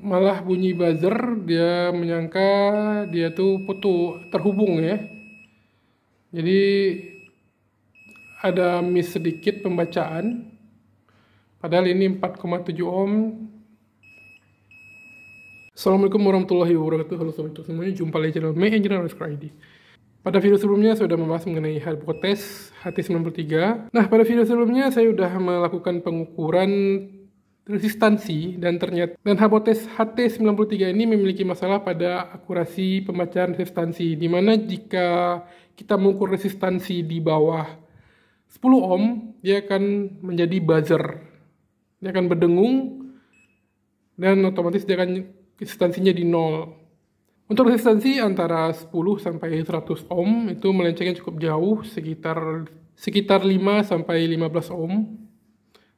malah bunyi buzzer, dia menyangka dia tuh terhubung ya. Jadi ada miss sedikit pembacaan, padahal ini 4,7 ohm. Assalamualaikum warahmatullahi wabarakatuh. Halo sobat semuanya, jumpa lagi channel My Engineer ID. Pada video sebelumnya saya sudah membahas mengenai hypotes HT93. Nah, pada video sebelumnya saya sudah melakukan pengukuran resistansi dan ternyata hypotes HT93 ini memiliki masalah pada akurasi pembacaan resistansi, di mana jika kita mengukur resistansi di bawah 10 ohm, dia akan menjadi buzzer. Dia akan berdengung dan otomatis dia akan resistansinya di 0. Untuk resistansi antara 10 sampai 100 ohm itu melencengnya cukup jauh, sekitar 5 sampai 15 ohm.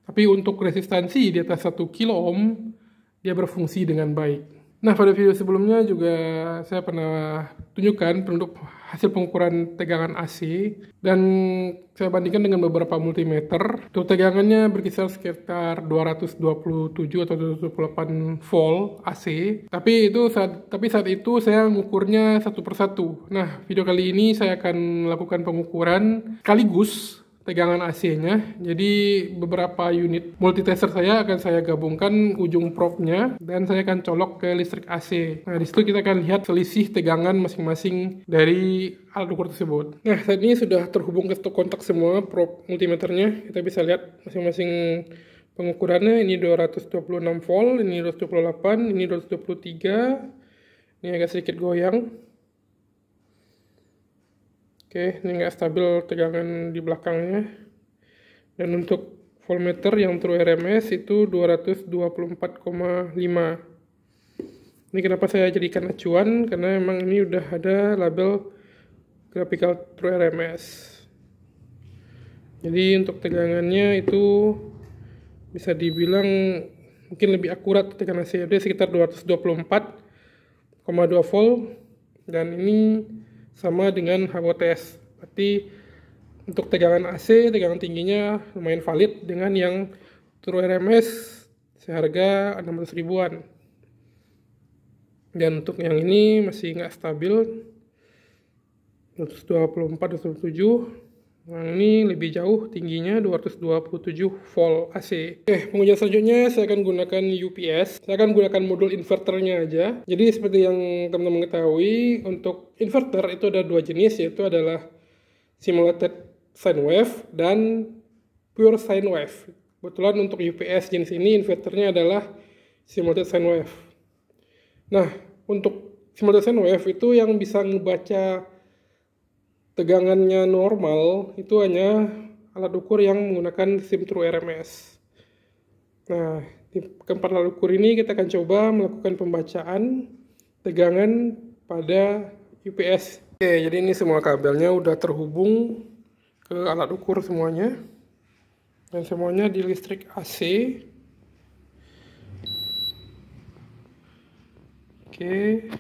Tapi untuk resistansi di atas 1 kilo ohm, dia berfungsi dengan baik. Nah, pada video sebelumnya juga saya pernah tunjukkan untuk hasil pengukuran tegangan AC, dan saya bandingkan dengan beberapa multimeter. Untuk tegangannya berkisar sekitar 227 atau 228 volt AC. Tapi saat itu saya mengukurnya satu persatu. Nah, video kali ini saya akan melakukan pengukuran sekaligus tegangan AC-nya. Jadi beberapa unit multitester saya akan saya gabungkan ujung probe-nya dan saya akan colok ke listrik AC. Nah, di situ kita akan lihat selisih tegangan masing-masing dari alat ukur tersebut. Nah, saat ini sudah terhubung ke kontak semua probe multimeternya. Kita bisa lihat masing-masing pengukurannya. Ini 226 volt, ini 228, ini 223. Ini agak sedikit goyang. Oke, ini nggak stabil tegangan di belakangnya. Dan untuk voltmeter yang true RMS itu 224,5. Ini kenapa saya jadikan acuan, karena memang ini udah ada label graphical true RMS. Jadi untuk tegangannya itu bisa dibilang mungkin lebih akurat tegangan AC, dia sekitar 224,2 volt, dan ini sama dengan hypotes. Berarti untuk tegangan AC, tegangan tingginya lumayan valid dengan yang true RMS seharga 600 ribuan. Dan untuk yang ini masih nggak stabil, 224, 227. Yang ini lebih jauh tingginya, 227 volt AC. Oke, pengujian selanjutnya saya akan gunakan UPS. Saya akan gunakan modul inverternya aja. Jadi seperti yang teman-teman ketahui, untuk inverter itu ada dua jenis, yaitu adalah simulated sine wave dan pure sine wave. Kebetulan untuk UPS jenis ini inverternya adalah simulated sine wave. Nah, untuk simulated sine wave itu yang bisa ngebaca tegangannya normal itu hanya alat ukur yang menggunakan sistem true RMS. Nah, di keempat alat ukur ini kita akan coba melakukan pembacaan tegangan pada UPS. Oke, jadi ini semua kabelnya udah terhubung ke alat ukur semuanya. Dan semuanya di listrik AC. Oke.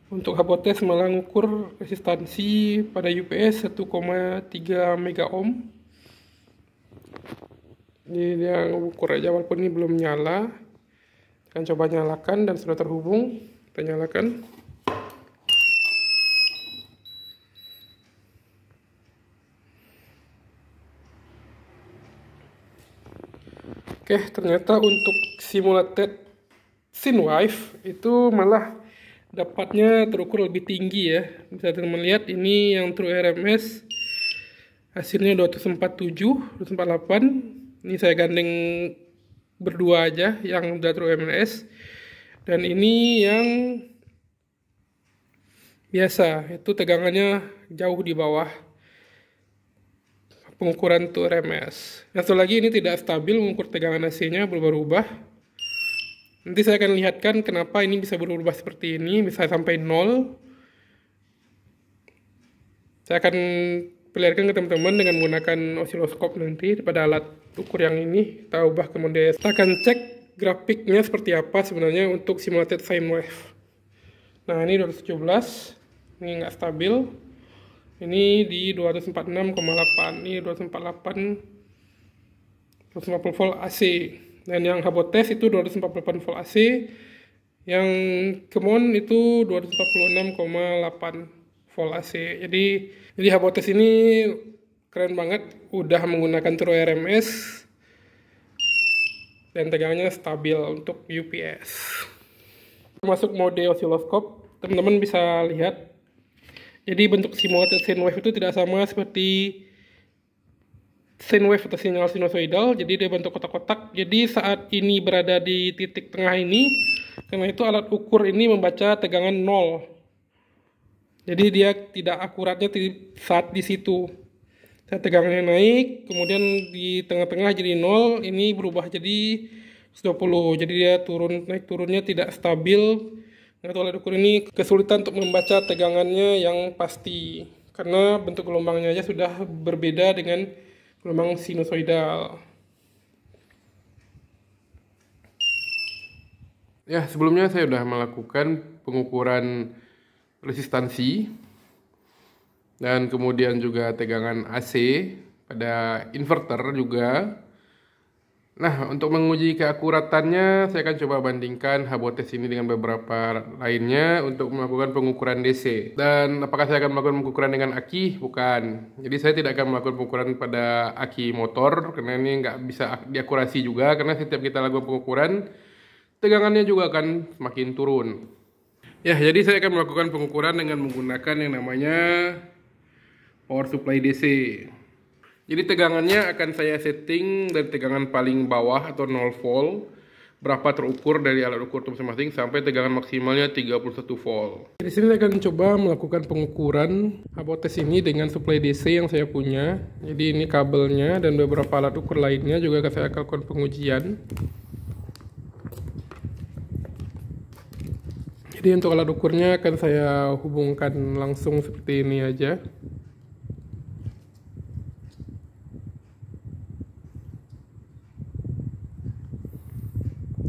Untuk hypotes malah ngukur resistansi pada UPS 1,3 mega ohm. Ini dia ukur aja walaupun ini belum nyala. Akan coba nyalakan dan sudah terhubung. Kita nyalakan. Oke, ternyata untuk simulated sine wave itu malah dapatnya terukur lebih tinggi ya. Bisa teman-teman lihat, ini yang true RMS hasilnya 247, 248. Ini saya gandeng berdua aja yang udah true RMS. Dan ini yang biasa, itu tegangannya jauh di bawah pengukuran true RMS. Yang satu lagi ini tidak stabil, mengukur tegangan AC-nya berubah-ubah. Nanti saya akan lihatkan kenapa ini bisa berubah seperti ini, bisa sampai 0. Saya akan perlihatkan ke teman-teman dengan menggunakan osiloskop nanti pada alat ukur yang ini. Kita ubah ke mode. Kita akan cek grafiknya seperti apa sebenarnya untuk simulated sine wave. Nah, ini 217, ini nggak stabil. Ini di 246,8, ini 248, 250 volt AC. Dan yang Habotes itu 248 volt AC, yang Kemon itu 246,8 volt AC. Jadi Habotes ini keren banget, udah menggunakan turbo RMS dan tegangannya stabil untuk UPS. Masuk mode oscilloscope, teman-teman bisa lihat. Jadi bentuk simulated sine wave itu tidak sama seperti sine wave atau sinyal sinusoidal. Jadi dia bentuk kotak-kotak. Jadi saat ini berada di titik tengah ini, karena itu alat ukur ini membaca tegangan 0. Jadi dia tidak akuratnya saat di situ. Saat tegangannya naik, kemudian di tengah-tengah jadi 0, ini berubah jadi 120. Jadi dia naik turunnya tidak stabil. Nah, alat ukur ini kesulitan untuk membaca tegangannya yang pasti karena bentuk gelombangnya aja sudah berbeda dengan gelombang sinusoidal. Ya, sebelumnya saya sudah melakukan pengukuran resistansi dan kemudian juga tegangan AC pada inverter juga. Nah, untuk menguji keakuratannya, saya akan coba bandingkan Habotes ini dengan beberapa lainnya untuk melakukan pengukuran DC. Dan apakah saya akan melakukan pengukuran dengan aki? Bukan. Jadi saya tidak akan melakukan pengukuran pada aki motor, karena ini nggak bisa diakurasi juga, karena setiap kita lakukan pengukuran, tegangannya juga akan semakin turun. Ya, jadi saya akan melakukan pengukuran dengan menggunakan yang namanya power supply DC. Jadi tegangannya akan saya setting dari tegangan paling bawah atau 0 volt, berapa terukur dari alat ukur masing-masing, sampai tegangan maksimalnya 31 volt. Di sini saya akan coba melakukan pengukuran Habotes ini dengan supply DC yang saya punya. Jadi ini kabelnya dan beberapa alat ukur lainnya juga akan saya lakukan pengujian. Jadi untuk alat ukurnya akan saya hubungkan langsung seperti ini aja.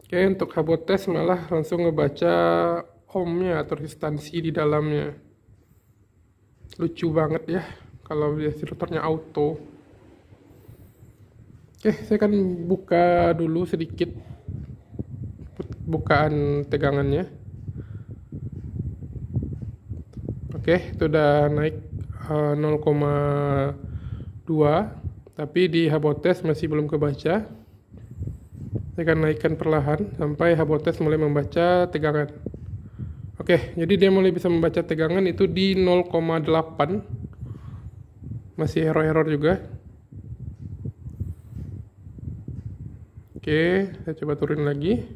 Oke, untuk Habotes malah langsung ngebaca ohmnya atau resistansi di dalamnya. Lucu banget ya kalau distributornya auto. Oke, saya akan buka dulu sedikit bukaan tegangannya. Oke, itu udah naik 0,2, tapi di Habotes masih belum kebaca. Saya akan naikkan perlahan sampai Habotes mulai membaca tegangan. Oke, jadi dia mulai bisa membaca tegangan itu di 0,8. Masih error juga. Oke, saya coba turun lagi.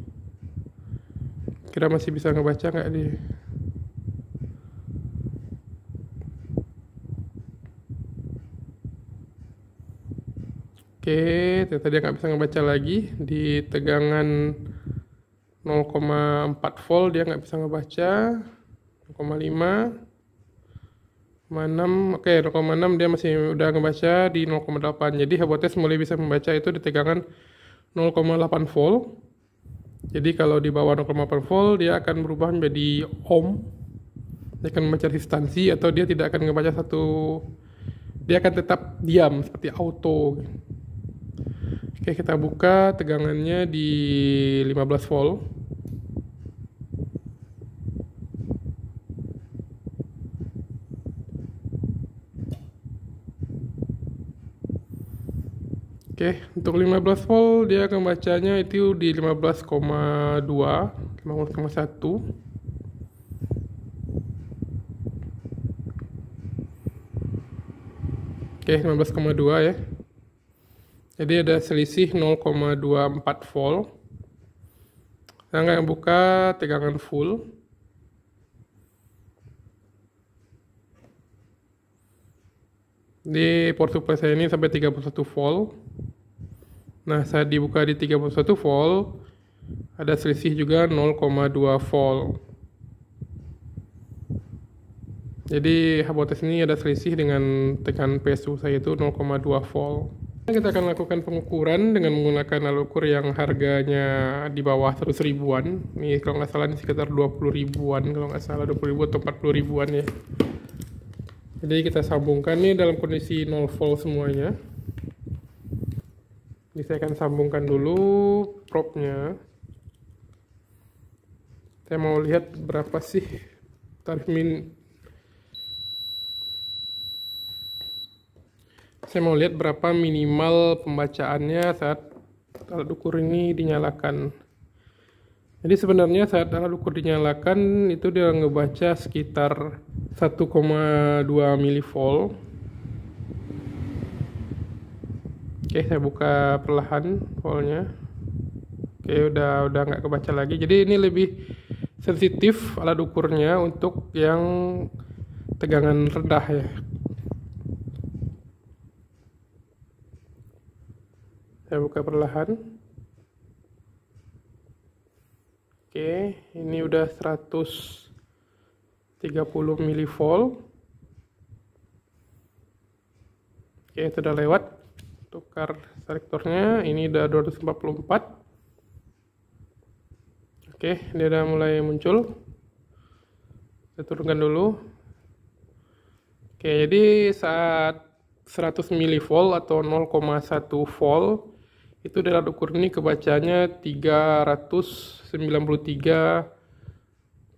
Kira masih bisa ngebaca nggak di... Oke, ternyata dia nggak bisa ngebaca lagi di tegangan 0,4 volt, dia nggak bisa ngebaca. 0,5, 0,6, oke 0,6 dia masih udah ngebaca di 0,8. Jadi Habotes mulai bisa membaca itu di tegangan 0,8 volt. Jadi kalau di bawah 0,8 volt dia akan berubah menjadi ohm. Dia akan membaca resistansi atau dia tidak akan ngebaca dia akan tetap diam seperti auto. Oke, kita buka tegangannya di 15 volt. Oke, untuk 15 volt dia akan bacanya itu di 15,2, 15,1. Oke, 15,2 ya. Jadi ada selisih 0,24 volt. Saya akan buka tegangan full. Di port supply saya ini sampai 31 volt. Nah, saat dibuka di 31 volt, ada selisih juga 0,2 volt. Jadi Habotes ini ada selisih dengan tegangan PSU saya itu 0,2 volt. Kita akan lakukan pengukuran dengan menggunakan alat ukur yang harganya di bawah 100 ribuan. Ini kalau nggak salah ini sekitar 20 ribuan, kalau nggak salah 20 ribu atau 40 ribuan ya. Jadi kita sambungkan nih dalam kondisi 0 volt semuanya. Jadi saya akan sambungkan dulu probe-nya. Saya mau lihat berapa sih tarif saya mau lihat berapa minimal pembacaannya saat alat ukur ini dinyalakan. Jadi sebenarnya saat alat ukur dinyalakan itu dia ngebaca sekitar 1,2 milivolt. Oke, saya buka perlahan voltnya. Oke, udah nggak kebaca lagi. Jadi ini lebih sensitif alat ukurnya untuk yang tegangan rendah ya. Saya buka perlahan. Oke, ini udah 130 milivolt. Oke, itu udah lewat. Tukar selektornya, ini udah 244. Oke, dia udah mulai muncul. Saya turunkan dulu. Oke, jadi saat 100 milivolt atau 0,1 volt itu dari alat ukur ini kebacanya 393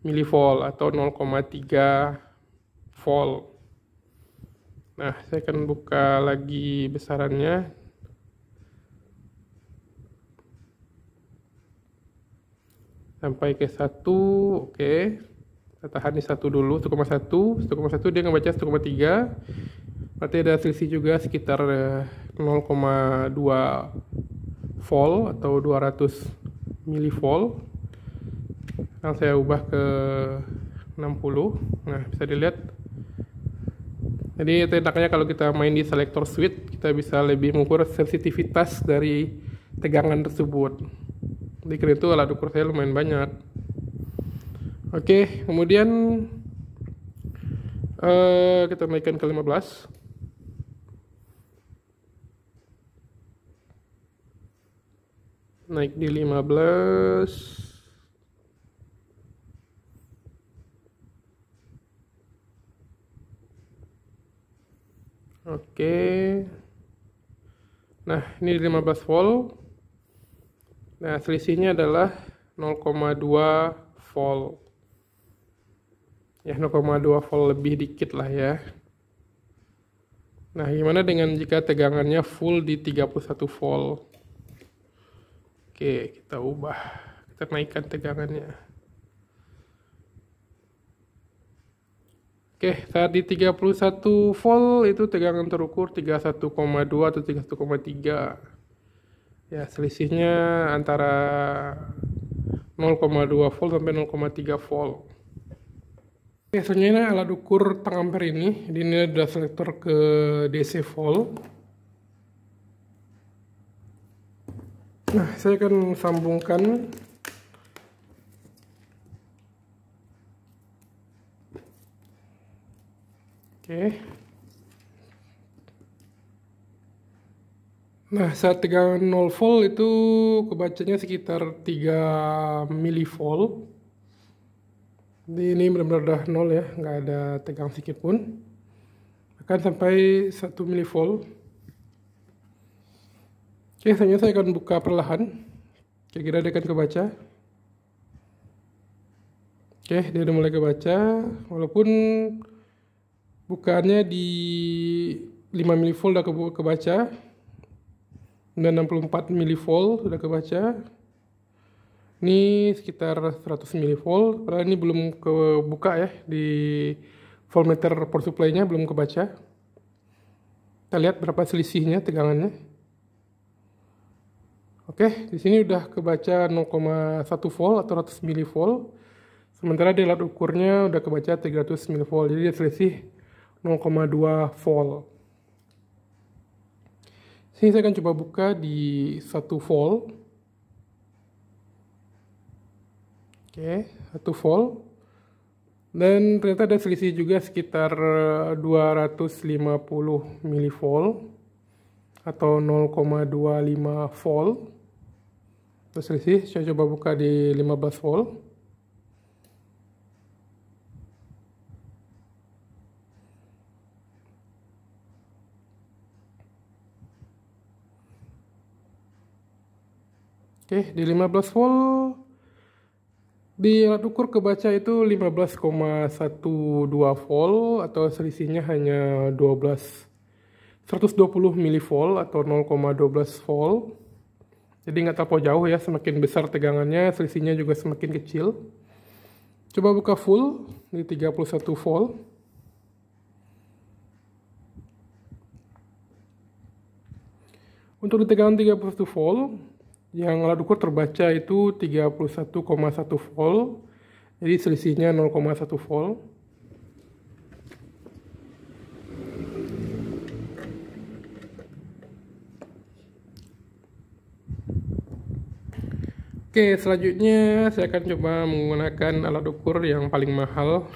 milivolt atau 0,3 volt. Nah, saya akan buka lagi besarannya. Sampai ke 1, oke. Kita tahan di 1 dulu, 1,1. 1,1 dia ngebaca 1,3. Berarti ada selisih juga sekitar 0,2 volt atau 200 milivolt. Sekarang saya ubah ke 60. Nah, bisa dilihat. Jadi enaknya kalau kita main di selector switch, kita bisa lebih mengukur sensitivitas dari tegangan tersebut. Jadi karena itu alat ukur saya lumayan banyak. Oke, kemudian kita naikkan ke 15. Naik di 15. Oke. Nah, ini 15 volt. Nah, selisihnya adalah 0,2 volt. Ya, 0,2 volt lebih dikit lah ya. Nah, gimana dengan jika tegangannya full di 31 volt? Oke, kita ubah. Kita naikkan tegangannya. Oke, saat di 31 volt itu tegangan terukur 31,2 atau 31,3. Ya, selisihnya antara 0,2 volt sampai 0,3 volt. Biasanya ini alat ukur tang ampere ini ada selektor ke DC volt. Nah, saya akan sambungkan oke. Nah, saat tegangan 0 volt itu kebacanya sekitar 3 milivolt. Jadi ini benar-benar udah 0 ya, nggak ada tegang sedikit pun. Akan sampai 1 milivolt. Oke, selanjutnya saya akan buka perlahan. Kira-kira dia akan kebaca. Oke, dia udah mulai kebaca. Walaupun bukaannya di 5 milivolt udah kebaca. Dan 64 milivolt udah kebaca. Ini sekitar 100 milivolt. Padahal ini belum kebuka ya. Di voltmeter power supply-nya belum kebaca. Kita lihat berapa selisihnya tegangannya. Oke, di sini udah kebaca 0,1 volt atau 100 milivolt. Sementara di alat ukurnya udah kebaca 300 milivolt. Jadi dia selisih 0,2 volt. Sini saya akan coba buka di 1 volt. Oke, 1 volt. Dan ternyata ada selisih juga sekitar 250 milivolt atau 0,25 volt. Terus selisih, saya coba buka di 15 volt. Oke, Oke, di 15 volt di alat ukur kebaca itu 15,12 volt atau selisihnya hanya 120 mV atau 0,12 volt. Jadi nggak terlalu jauh ya, semakin besar tegangannya selisihnya juga semakin kecil. Coba buka full di 31 volt. Untuk di tegangan 31 volt, yang alat ukur terbaca itu 31,1 volt, jadi selisihnya 0,1 volt. Oke, selanjutnya saya akan coba menggunakan alat ukur yang paling mahal,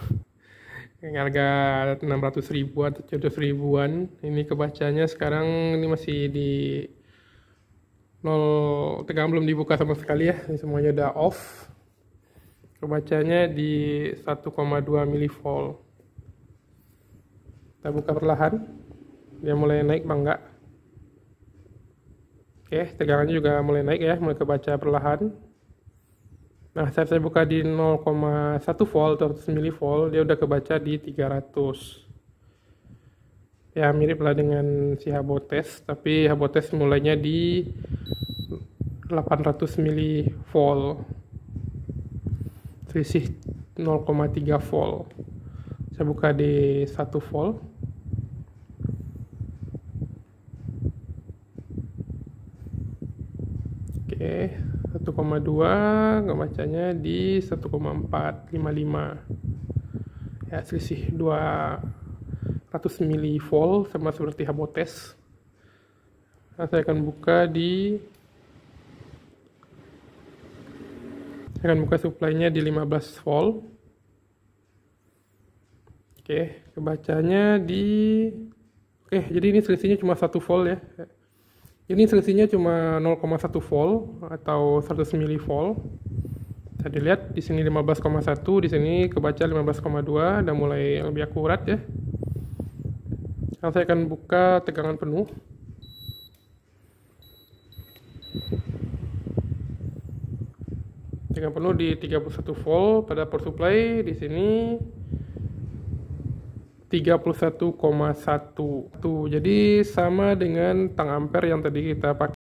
yang harga 600 ribuan atau 700 ribuan. Ini kebacanya sekarang ini masih di 0, tegangan belum dibuka sama sekali ya, ini semuanya udah off. Kebacanya di 1,2 mV. Kita buka perlahan, dia mulai naik bangga. Oke, tegangannya juga mulai naik ya, mulai kebaca perlahan. Nah, saat saya buka di 0,1 volt atau 100 mV, dia udah kebaca di 300. Ya, mirip lah dengan si Habotes, tapi Habotes mulainya di 800 mV, selisih 0,3 volt. Saya buka di 1 volt. Oke, 1,2, ngebacanya di 1,455. Ya, selisih 200 mV, sama seperti Habotes. Nah, saya akan buka supply-nya di 15 volt. Oke, kebacanya Oke, jadi ini selisihnya cuma 1 volt ya. Ini selisihnya cuma 0,1 volt atau 100 mV. Bisa dilihat di sini 15,1, di sini kebaca 15,2, udah mulai lebih akurat ya. Sekarang saya akan buka tegangan penuh. Tegangan penuh di 31 volt pada power supply, di sini 31,1. Jadi sama dengan tang ampere yang tadi kita pakai.